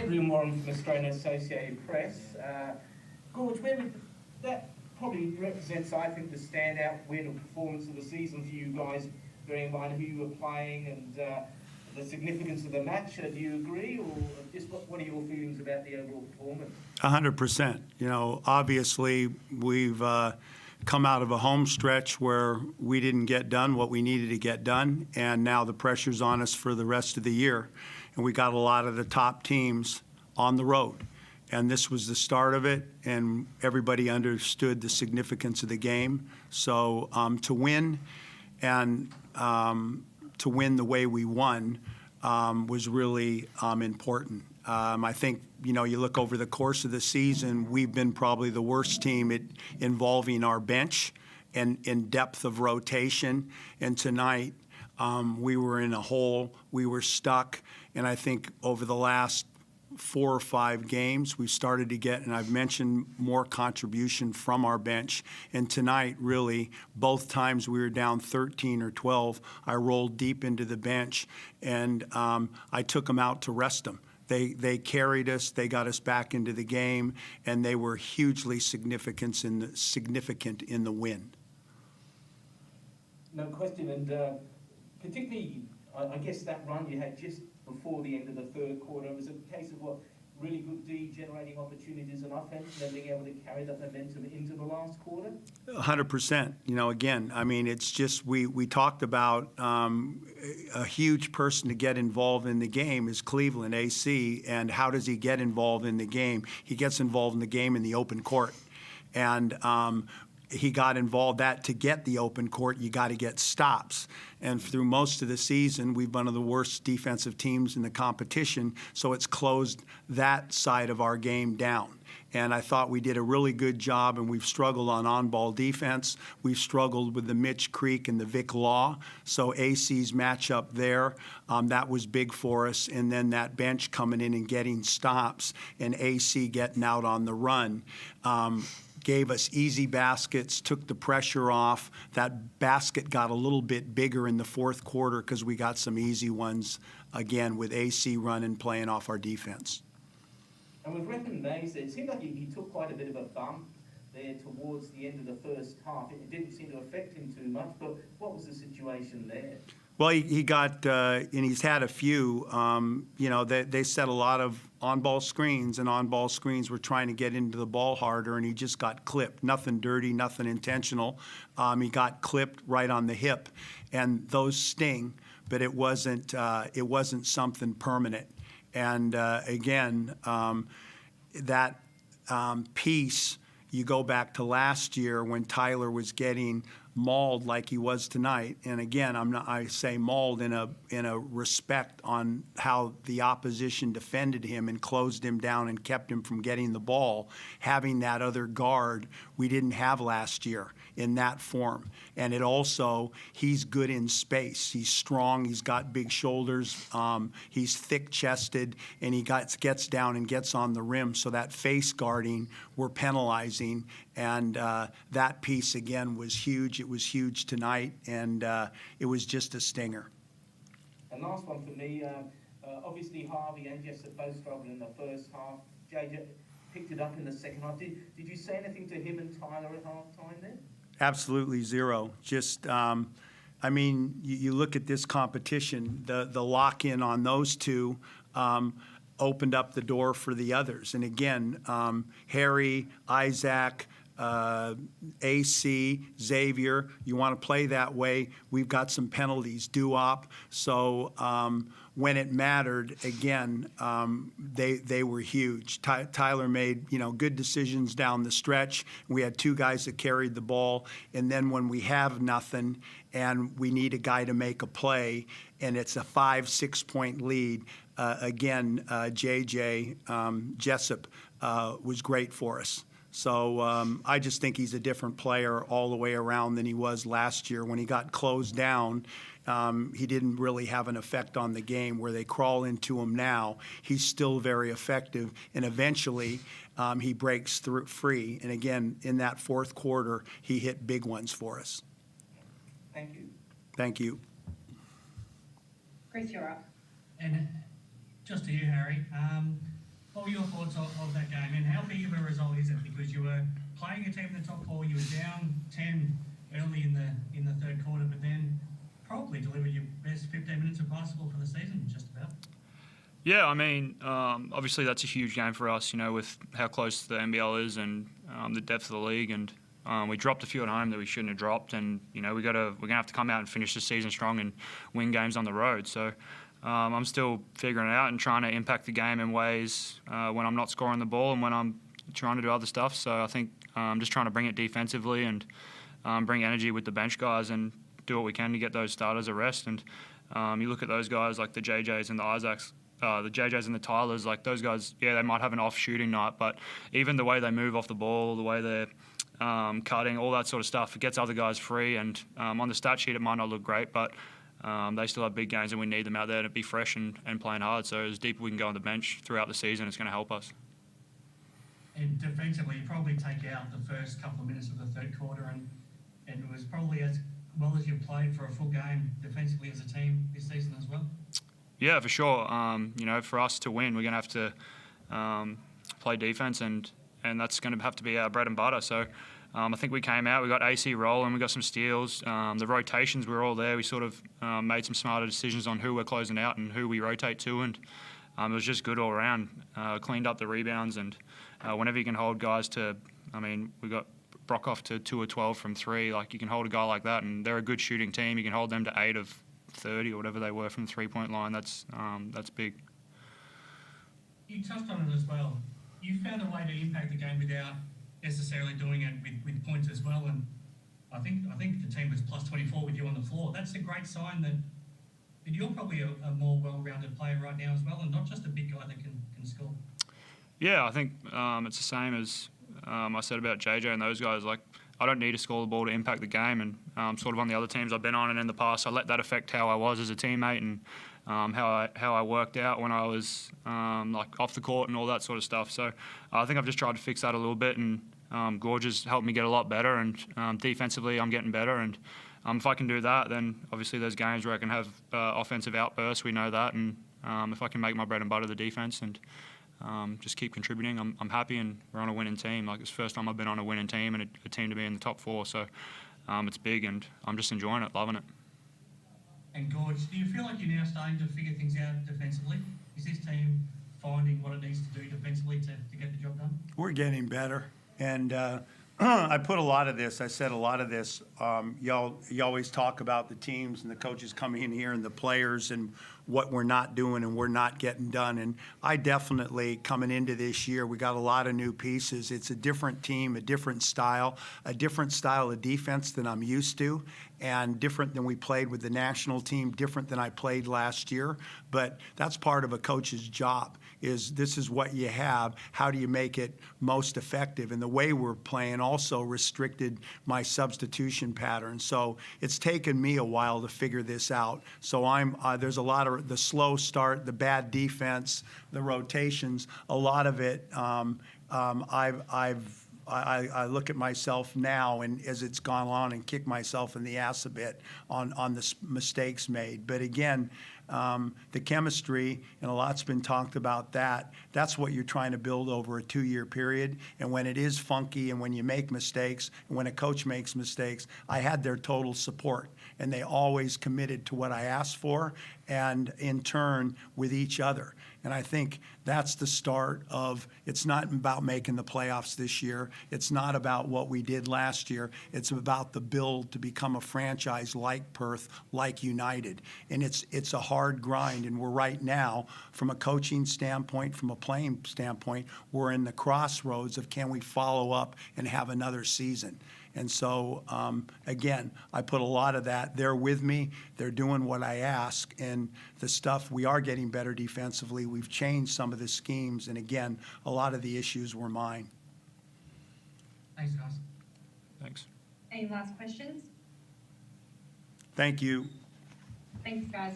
Adrian Warren from Australian Associated Press. Gorge, that probably represents, I think, the standout win or performance of the season for you guys, bearing in mind who you were playing and the significance of the match. Do you agree, or just what are your feelings about the overall performance? 100%. You know, obviously we've come out of a home stretch where we didn't get done what we needed to get done, and now the pressure's on us for the rest of the year. And we got a lot of the top teams on the road. And this was the start of it, and everybody understood the significance of the game. So to win and to win the way we won was really important. I think, you know, you look over the course of the season, we've been probably the worst team at involving our bench and in depth of rotation. And tonight, we were in a hole, we were stuck, and I think over the last 4 or 5 games, we've started to get, and I've mentioned, more contribution from our bench. And tonight, really, both times we were down 13 or 12, I rolled deep into the bench, and I took them out to rest them. They carried us, they got us back into the game, and they were hugely significant in the win. No question, and particularly, I guess that run you had just before the end of the third quarter, it was a case of really good D generating opportunities and offense, and then being able to carry that momentum into the last quarter? 100%. You know, again, I mean, it's just we talked about a huge person to get involved in the game is Cleveland, AC, and how does he get involved in the game? He gets involved in the game in the open court. And he got involved that to get the open court, you got to get stops. And through most of the season, we've been one of the worst defensive teams in the competition, so it's closed that side of our game down. And I thought we did a really good job, and we've struggled on-ball defense. We've struggled with the Mitch Creek and the Vic Law. So AC's matchup there, that was big for us. And then that bench coming in and getting stops, and AC getting out on the run. Gave us easy baskets, took the pressure off. That basket got a little bit bigger in the fourth quarter because we got some easy ones, again, with AC running, playing off our defense. And with recognised, it seemed like he took quite a bit of a bump there towards the end of the first half. It didn't seem to affect him too much, but what was the situation there? Well, he got, and he's had a few, you know, they set a lot of on-ball screens, and on-ball screens were trying to get into the ball harder, and he just got clipped. Nothing dirty, nothing intentional. He got clipped right on the hip, and those sting, but it wasn't something permanent. And again, that piece, you go back to last year when Tyler was getting mauled like he was tonight, and again, I say mauled in a respect on how the opposition defended him and closed him down and kept him from getting the ball. Having that other guard we didn't have last year in that form. And it also, he's good in space. He's strong, he's got big shoulders, he's thick-chested, and he gets down and gets on the rim. So that face guarding, we're penalizing, and that piece, again, was huge. It was huge tonight, and it was just a stinger. And last one for me, obviously Harvey and Jessup both struggled in the first half. JJ picked it up in the second half. Did you say anything to him and Tyler at halftime then? Absolutely zero. Just, I mean, you look at this competition, the lock-in on those two opened up the door for the others. And again, Harry, Isaac, AC, Xavier, you want to play that way, we've got some penalties, due-op. So when it mattered, again, they were huge. Tyler made, you know, good decisions down the stretch. We had 2 guys that carried the ball, and then when we have nothing and we need a guy to make a play, and it's a 5-6 point lead, again, Jessup was great for us. So I just think he's a different player all the way around than he was last year. When he got closed down, he didn't really have an effect on the game. Where they crawl into him now, he's still very effective, and eventually he breaks through free. And again, in that fourth quarter, he hit big ones for us. Thank you. Thank you. Chris, you're up. And just to you, Harry, were your thoughts of that game, and how big of a result is it? Because you were playing a team in the top four, you were down 10 early in the third quarter, but then probably delivered your best 15 minutes of basketball for the season, just about. Yeah, I mean, obviously that's a huge game for us, with how close the NBL is and the depth of the league. And we dropped a few at home that we shouldn't have dropped. And, we're going to have to come out and finish the season strong and win games on the road. So I'm still figuring it out and trying to impact the game in ways when I'm not scoring the ball and when I'm trying to do other stuff. So I think I'm just trying to bring it defensively and bring energy with the bench guys and do what we can to get those starters a rest. And you look at those guys like the JJs and the Isaacs, the JJs and the Tylers, like those guys, yeah, they might have an off shooting night, but even the way they move off the ball, the way they're cutting, all that sort of stuff, it gets other guys free. And on the stat sheet, it might not look great, but they still have big games and we need them out there to be fresh and playing hard. So as deep as we can go on the bench throughout the season, it's going to help us. And defensively, you probably take out the first couple of minutes of the third quarter, and it was probably as well as you've played for a full game defensively as a team this season as well. Yeah, for sure. For us to win, we're going to have to play defense, and that's going to have to be our bread and butter. So I think we came out, we got AC rolling, we got some steals. The rotations were all there. We sort of made some smarter decisions on who we're closing out and who we rotate to, and it was just good all around. Cleaned up the rebounds, and whenever you can hold guys to, we got Brockhoff to 2 of 12 from 3. Like, you can hold a guy like that, and they're a good shooting team. You can hold them to 8 of 30 or whatever they were from the three-point line. That's big. You touched on it as well. You found a way to impact the game without necessarily doing it with points as well. And I think the team was plus 24 with you on the floor. That's a great sign that you're probably a more well-rounded player right now as well, and not just a big guy that can score. Yeah, I think it's the same as I said about JJ and those guys. Like, I don't need to score the ball to impact the game, and sort of on the other teams I've been on and in the past, I let that affect how I was as a teammate and how I worked out when I was like off the court and all that sort of stuff. So I think I've just tried to fix that a little bit, and Goorjian's helped me get a lot better, and defensively I'm getting better. And if I can do that, then obviously there's games where I can have offensive outbursts. We know that, and if I can make my bread and butter the defense and just keep contributing, I'm happy, and we're on a winning team. Like, it's the first time I've been on a winning team and a team to be in the top 4. So it's big, and I'm just enjoying it, loving it. And Gorge, do you feel like you're now starting to figure things out defensively? Is this team finding what it needs to do defensively to get the job done? We're getting better, and I put a lot of this. I said a lot of this. You always talk about the teams and the coaches coming in here and the players and what we're not doing and we're not getting done. And I definitely, coming into this year, we got a lot of new pieces. It's a different team, a different style of defense than I'm used to, and different than we played with the national team, different than I played last year. But that's part of a coach's job. This is what you have. How do you make it most effective? And the way we're playing also restricted my substitution pattern. So it's taken me a while to figure this out. So there's a lot of the slow start, the bad defense, the rotations. A lot of it, I look at myself now, and as it's gone on, and kick myself in the ass a bit on the mistakes made. But again, the chemistry, and a lot's been talked about that. That's what you're trying to build over a 2-year period. And when it is funky, and when you make mistakes, and when a coach makes mistakes, I had their total support, and they always committed to what I asked for, and in turn with each other. And I think that's the start of, it's not about making the playoffs this year. It's not about what we did last year. It's about the build to become a franchise like Perth, like United. And it's a hard grind. And we're right now, from a coaching standpoint, from a playing standpoint, we're in the crossroads of, can we follow up and have another season? And so, again, I put a lot of that. They're with me. They're doing what I ask. And the stuff, we are getting better defensively. We've changed some of the schemes. And, again, a lot of the issues were mine. Thanks, guys. Thanks. Any last questions? Thank you. Thanks, guys.